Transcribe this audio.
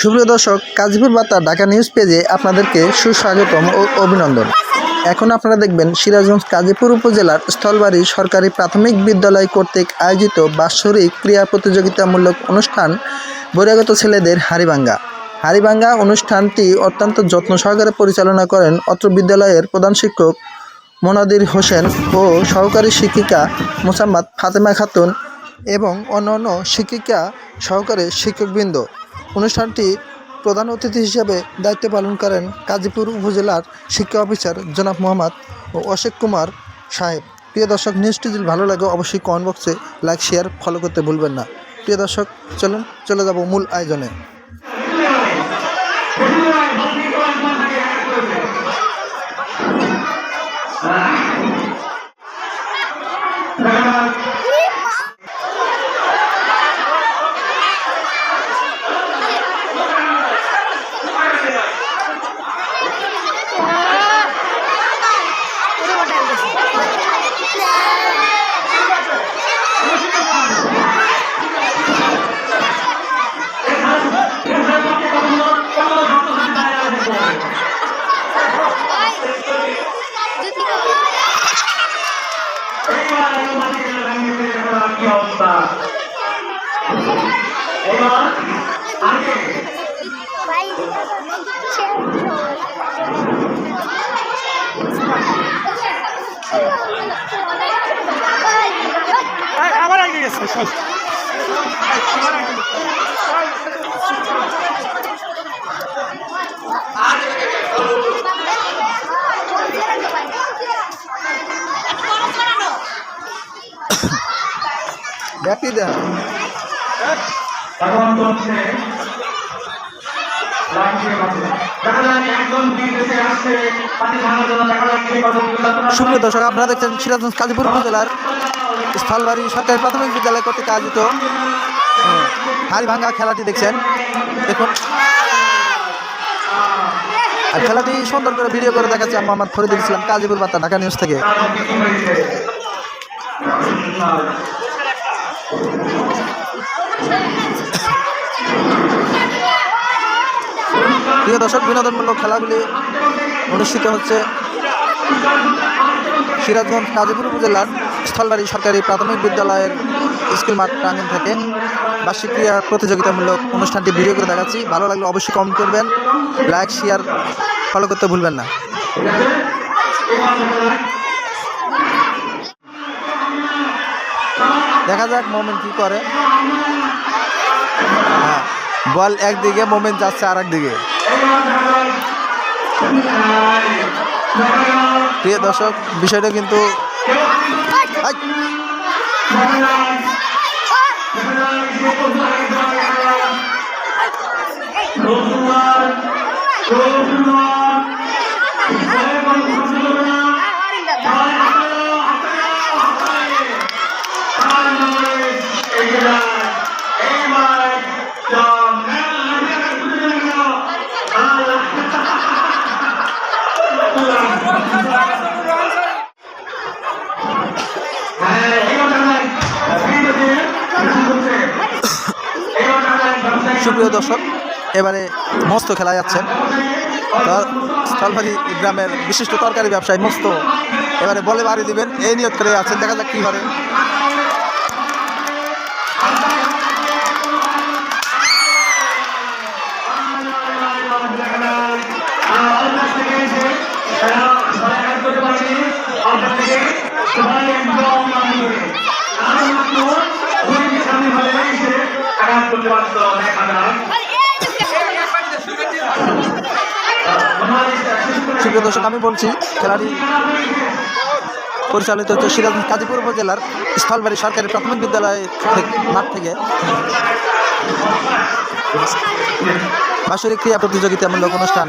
সুপ্রিয় দর্শক, গাজীপুর বার্তা ঢাকা নিউজ পেজে আপনাদেরকে সুস্বাগতম ও অভিনন্দন। এখন আপনারা দেখবেন সিরাজগঞ্জ গাজীপুর উপজেলার স্থলবাড়ি সরকারি প্রাথমিক বিদ্যালয় কর্তৃক আয়োজিত বাৎসরিক ক্রীড়া প্রতিযোগিতামূলক অনুষ্ঠান বহিরাগত ছেলেদের হাড়িভাঙ্গা অনুষ্ঠানটি অত্যন্ত যত্ন সহকারে পরিচালনা করেন অত্র বিদ্যালয়ের প্রধান শিক্ষক মোনাদির হোসেন ও সহকারী শিক্ষিকা মোসাম্মদ ফাতেমা খাতুন এবং অন্যান্য শিক্ষিকা সহকারী শিক্ষকবৃন্দ। অনুষ্ঠানটি প্রধান অতিথি হিসেবে দায়িত্ব পালন করেন গাজীপুর উপজেলার শিক্ষা অফিসার জনাব মোহাম্মদ অশোক কুমার সাহেব। প্রিয় দর্শক, নিউজটি যদি ভালো লাগে অবশ্যই কমেন্ট বক্সে লাইক শেয়ার ফলো করতে ভুলবেন না। প্রিয় দর্শক, চলে যাব মূল আয়োজনে। আবার আগে গেছে ব্যাপী দেন সুপ্রিয় দর্শক, আপনারা দেখছেন সিরাজগঞ্জ গাজীপুর উপজেলার স্থলবাড়ি সরকারি প্রাথমিক বিদ্যালয় কর্তৃক আয়োজিত হাড়িভাঙ্গা খেলাটি দেখছেন। দেখুন, আর খেলাটি সুন্দর করে ভিডিও করে দেখাচ্ছি আমি মোহাম্মদ ফরিদুল ইসলাম, গাজীপুর বার্তা ঢাকা নিউজ থেকে। প্রিয় দর্শক, বিনোদনমূলক খেলাগুলি অনুষ্ঠিত হচ্ছে সিরাজগঞ্জ গাজীপুর উপজেলার স্থলবাড়ি সরকারি প্রাথমিক বিদ্যালয়ের স্কুল মাঠ প্রাঙ্গণ থেকে। বার্ষিক ক্রীড়া প্রতিযোগিতামূলক অনুষ্ঠানটি ভিডিও করে দেখাচ্ছি। ভালো লাগলে অবশ্যই কমেন্ট করবেন, লাইক শেয়ার ফলো করতে ভুলবেন না। দেখা যাক মোমেন্ট কি করে। হ্যাঁ, বল একদিকে, মোমেন্ট যাচ্ছে আর একদিকে। প্রিয় দর্শক, বিষয়টা কিন্তু সুপ্রিয় দর্শক, এবারে মস্ত খেলা যাচ্ছেন স্থলবাড়ি গ্রামের বিশিষ্ট তরকারি ব্যবসায়ী মস্ত এবারে বলে বাড়ি দিবেন এই নিয়ত করে আছেন। দেখা যাক কি করে। সুপ্রিয় দর্শক, আমি বলছি খেলাটি পরিচালিত হচ্ছে সিরাজগঞ্জ গাজীপুর উপজেলার স্থলবাড়ি সরকারি প্রাথমিক বিদ্যালয় মাঠ থেকে। বার্ষিক ক্রীড়া প্রতিযোগিতামূলক অনুষ্ঠান